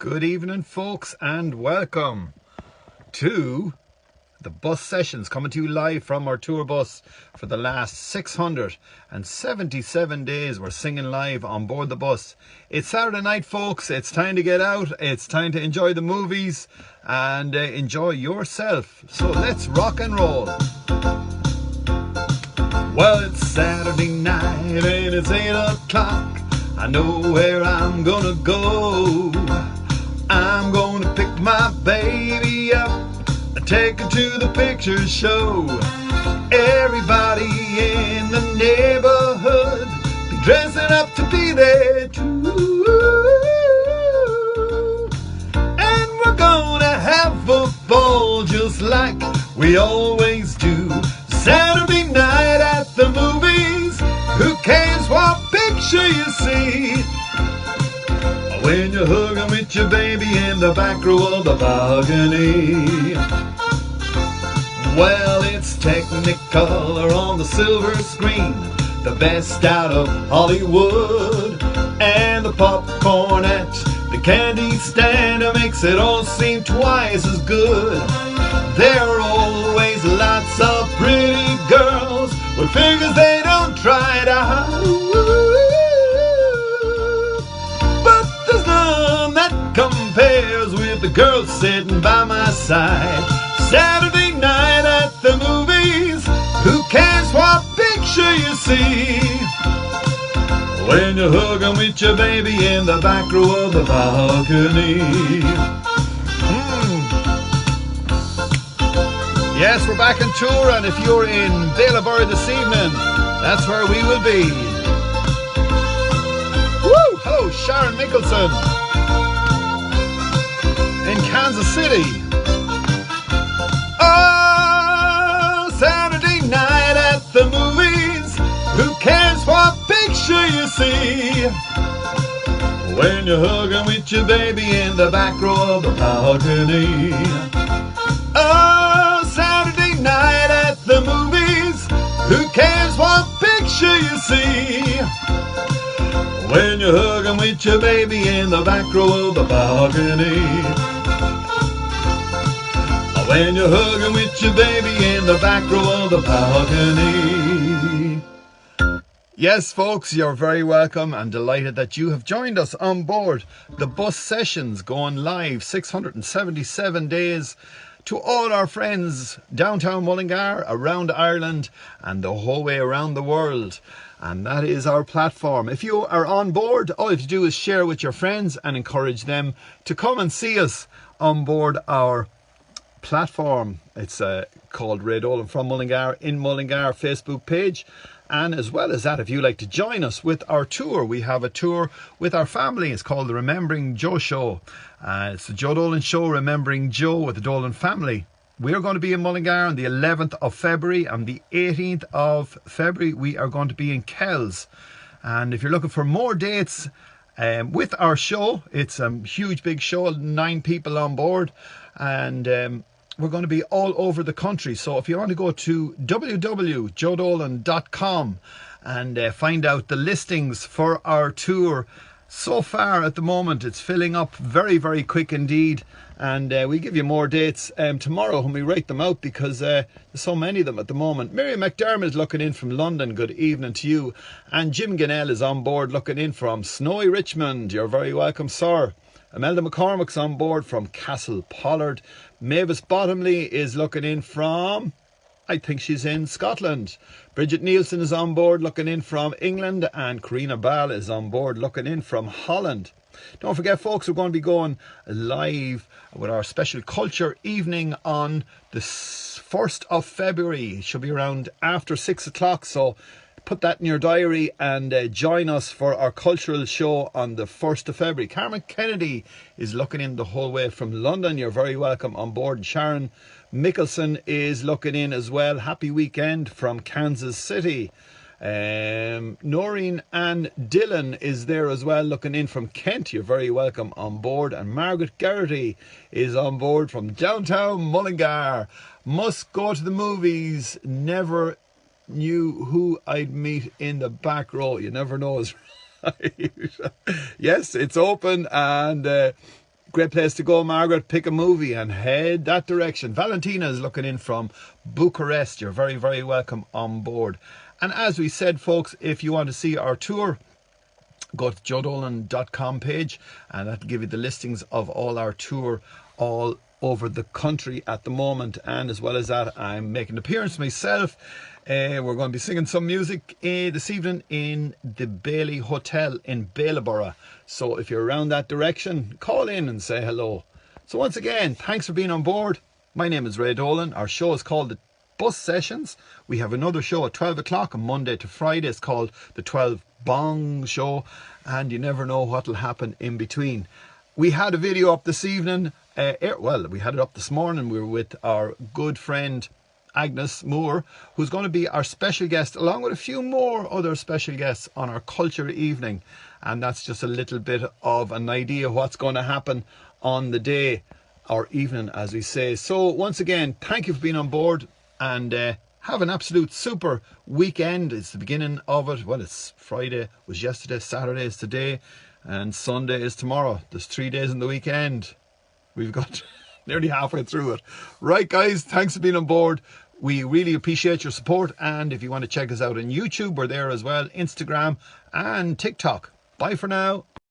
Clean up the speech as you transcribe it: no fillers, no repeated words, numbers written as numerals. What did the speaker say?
Good evening, folks, and welcome to the bus sessions, coming to you live from our tour bus for the last 677 days. We're singing live on board the bus. It's Saturday night, folks. It's time to get out. It's time to enjoy the movies and enjoy yourself. So let's rock and roll. Well, it's Saturday night and it's 8 o'clock. I know where I'm gonna go. I'm gonna pick my baby up and take her to the picture show. Everybody in the neighborhood be dressing up to be there too. And we're gonna have a ball just like we always do. Saturday night at the movies, who cares what picture you see? When you're hugging with your baby in the back row of the balcony. Well, it's Technicolor on the silver screen, the best out of Hollywood. And the popcorn at the candy stand makes it all seem twice as good. There are always lots of pretty girls with figures they don't try to hide. There's none that compares with the girl sitting by my side. Saturday night at the movies, who cares what picture you see? When you're hugging with your baby in the back row of the balcony. Yes, we're back on tour, and if you're in Ballybor this evening, that's where we will be. Hello, Sharon Mickelson in Kansas City. Oh, Saturday night at the movies, who cares what picture you see? When you're hugging with your baby in the back row of the balcony. Oh, Saturday night at the movies, who cares what picture you see? When you're hugging with your baby in the back row of the balcony. When you're hugging with your baby in the back row of the balcony. Yes, folks, you're very welcome and delighted that you have joined us on board the bus sessions, going live 677 days to all our friends downtown Mullingar, around Ireland and the whole way around the world. And that is our platform. If you are on board, all you have to do is share with your friends and encourage them to come and see us on board our platform. It's called Ray Dolan from Mullingar in Mullingar Facebook page. And as well as that, if you like to join us with our tour, we have a tour with our family. It's called the Remembering Joe Show. It's the Joe Dolan Show, Remembering Joe with the Dolan family. We're going to be in Mullingar on the 11th of February. On the 18th of February, we are going to be in Kells. And if you're looking for more dates with our show, it's a huge, big show, 9 people on board. And we're going to be all over the country. So if you want to go to www.joedolan.com and find out the listings for our tour. So far at the moment, it's filling up very, very quick indeed. And we give you more dates tomorrow when we write them out, because there's so many of them at the moment. Miriam McDermott is looking in from London. Good evening to you. And Jim Ginnell is on board looking in from Snowy Richmond. You're very welcome, sir. Imelda McCormick's on board from Castle Pollard. Mavis Bottomley is looking in from, I think she's in Scotland. Bridget Nielsen is on board looking in from England, and Karina Ball is on board looking in from Holland. Don't forget, folks, we're going to be going live with our special culture evening on the 1st of February. It should be around after 6 o'clock, so put that in your diary and join us for our cultural show on the 1st of February. Carmen Kennedy is looking in the whole way from London. You're very welcome on board. Sharon Mickelson is looking in as well. Happy weekend from Kansas City. Noreen Ann Dillon is there as well, looking in from Kent. You're very welcome on board. And Margaret Garrity is on board from downtown Mullingar. Must go to the movies. Never knew who I'd meet in the back row. You never know. Yes, it's open, and Great place to go, Margaret. Pick a movie and head that direction. Valentina is looking in from Bucharest. You're very, very welcome on board. And as we said, folks, if you want to see our tour, go to joedolan.com page, and that'll give you the listings of all our tour all over the country at the moment. And as well as that, I'm making an appearance myself. We're going to be singing some music this evening in the Bailey Hotel in Bailieborough. So if you're around that direction, call in and say hello. So once again, thanks for being on board. My name is Ray Dolan. Our show is called The Bus Sessions. We have another show at 12 o'clock on Monday to Friday. It's called The 12 Bong Show, and you never know what will happen in between. We had a video up this evening. Well, we had it up this morning. We were with our good friend Agnes Moore, who's going to be our special guest, along with a few more other special guests on our culture evening. And that's just a little bit of an idea of what's going to happen on the day, or evening, as we say. So once again, thank you for being on board, and have an absolute super weekend. It's the beginning of it. Well, it's Friday was yesterday, Saturday is today, and Sunday is tomorrow. There's 3 days in the weekend. We've got nearly halfway through it. Right, guys, thanks for being on board. We really appreciate your support, and if you want to check us out on YouTube, we're there as well, Instagram and TikTok. Bye for now.